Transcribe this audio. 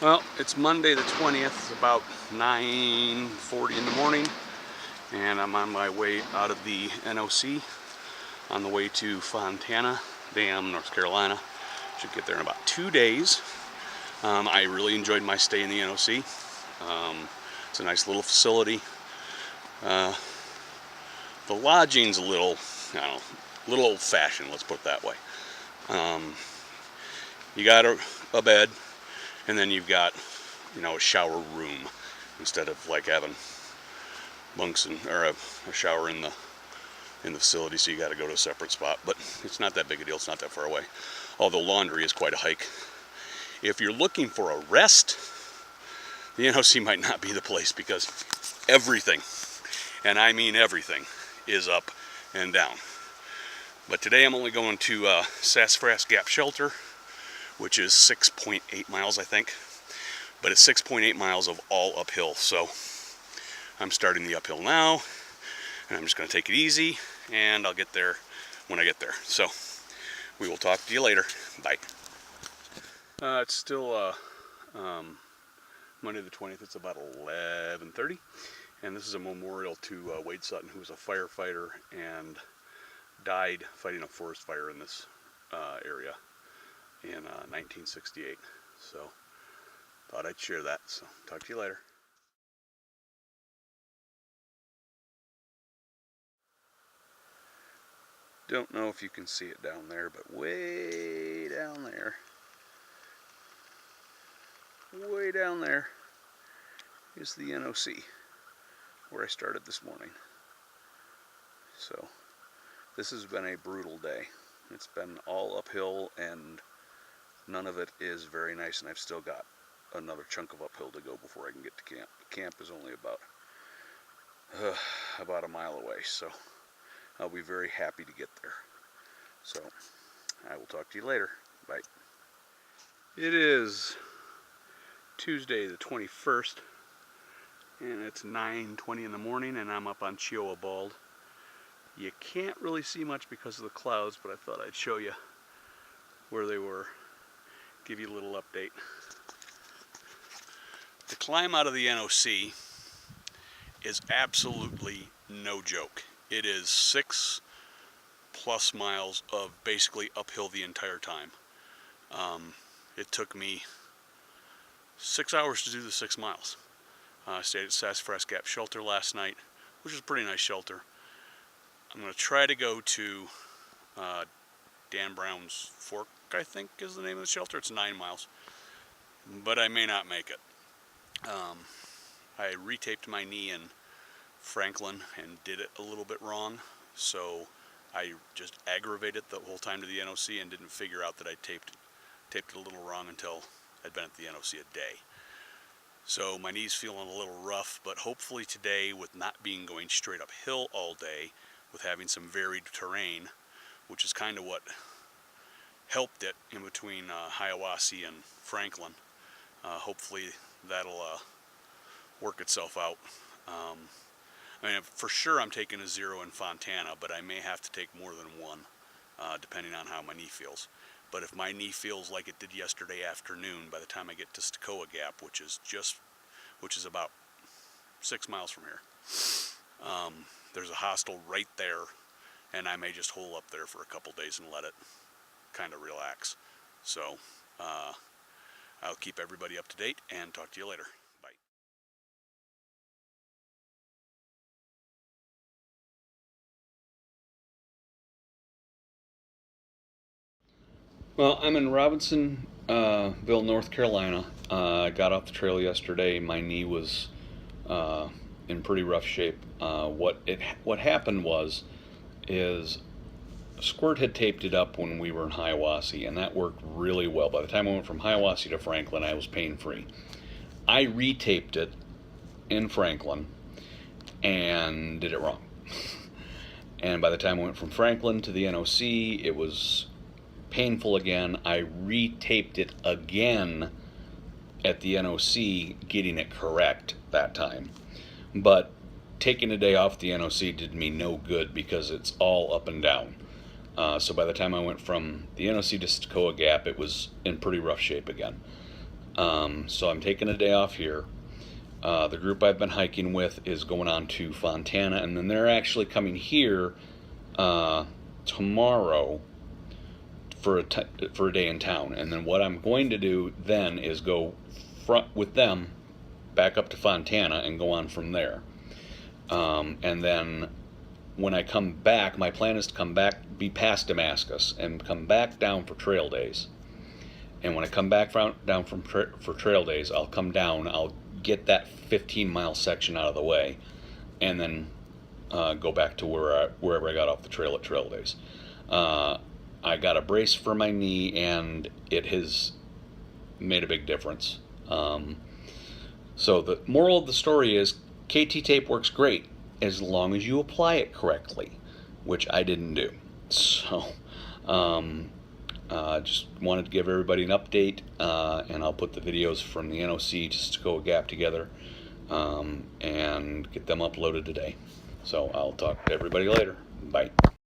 Well, it's Monday the 20th. It's about 9:40 in the morning, and I'm on my way out of the NOC on the way to Fontana Dam, North Carolina. Should get there in about 2 days. I really enjoyed my stay in the NOC. It's a nice little facility. The lodging's a little, I don't know, a little old-fashioned, let's put it that way. You got a bed, and then you've got, a shower room instead of like having bunks or a shower in the facility. So you got to go to a separate spot. But it's not that big a deal. It's not that far away. Although laundry is quite a hike. If you're looking for a rest, the NOC might not be the place because everything, and I mean everything, is up and down. But today I'm only going to Sassafras Gap Shelter, which is 6.8 miles, I think. But it's 6.8 miles of all uphill. So I'm starting the uphill now, and I'm just going to take it easy, and I'll get there when I get there. So we will talk to you later. Bye. It's still Monday the 20th. It's about 11:30, and this is a memorial to Wade Sutton, who was a firefighter and died fighting a forest fire in this area in 1968. So thought I'd share that. So talk to you later. Don't know if you can see it down there, but way down there is the NOC, where I started this morning. So this has been a brutal day. It's been all uphill, and none of it is very nice, and I've still got another chunk of uphill to go before I can get to camp. Camp is only about a mile away, so I'll be very happy to get there. So I will talk to you later. Bye. It is Tuesday the 21st, and it's 9:20 in the morning, and I'm up on Chihuahua Bald. You can't really see much because of the clouds, but I thought I'd show you where they were, give you a little update. The climb out of the NOC is absolutely no joke. It is 6+ miles of basically uphill the entire time. It took me 6 hours to do the 6 miles. I stayed at Sassafras Gap Shelter last night, which is a pretty nice shelter. I'm going to try to go to Dan Brown's Fork, I think is the name of the shelter. It's 9 miles, but I may not make it. I retaped my knee in Franklin and did it a little bit wrong, so I just aggravated the whole time to the NOC and didn't figure out that I taped it a little wrong until I'd been at the NOC a day. So my knee's feeling a little rough, but hopefully today, with not being going straight uphill all day, with having some varied terrain, which is kind of what helped it in between Hiawassee and Franklin, hopefully that'll work itself out. I mean, for sure I'm taking a 0 in Fontana, but I may have to take more than 1, depending on how my knee feels. But if my knee feels like it did yesterday afternoon, by the time I get to Stecoah Gap, which is about 6 miles from here, there's a hostel right there, and I may just hole up there for a couple days and let it kind of relax. So I'll keep everybody up to date and talk to you later. Bye. Well, I'm in Robinsonville, North Carolina. I got off the trail yesterday. My knee was in pretty rough shape. What happened is Squirt had taped it up when we were in Hiawassee, and that worked really well. By the time I went from Hiawassee to Franklin, I was pain-free. I retaped it in Franklin and did it wrong. And by the time I went from Franklin to the NOC, it was painful again. I retaped it again at the NOC, getting it correct that time. But taking a day off the NOC did me no good because it's all up and down. So by the time I went from the NOC to Stecoah Gap, it was in pretty rough shape again. So I'm taking a day off here. The group I've been hiking with is going on to Fontana, and then they're actually coming here tomorrow for a day in town. And then what I'm going to do then is go front with them back up to Fontana and go on from there. And then when I come back, my plan is to come back, be past Damascus, and come back down for trail days. And when I come back down for trail days, I'll come down, I'll get that 15-mile section out of the way, and then go back to wherever I got off the trail at trail days. I got a brace for my knee, and it has made a big difference. So the moral of the story is KT tape works great as long as you apply it correctly, which I didn't do. So just wanted to give everybody an update, and I'll put the videos from the NOC to Stecoah Gap together and get them uploaded today. So I'll talk to everybody later. Bye.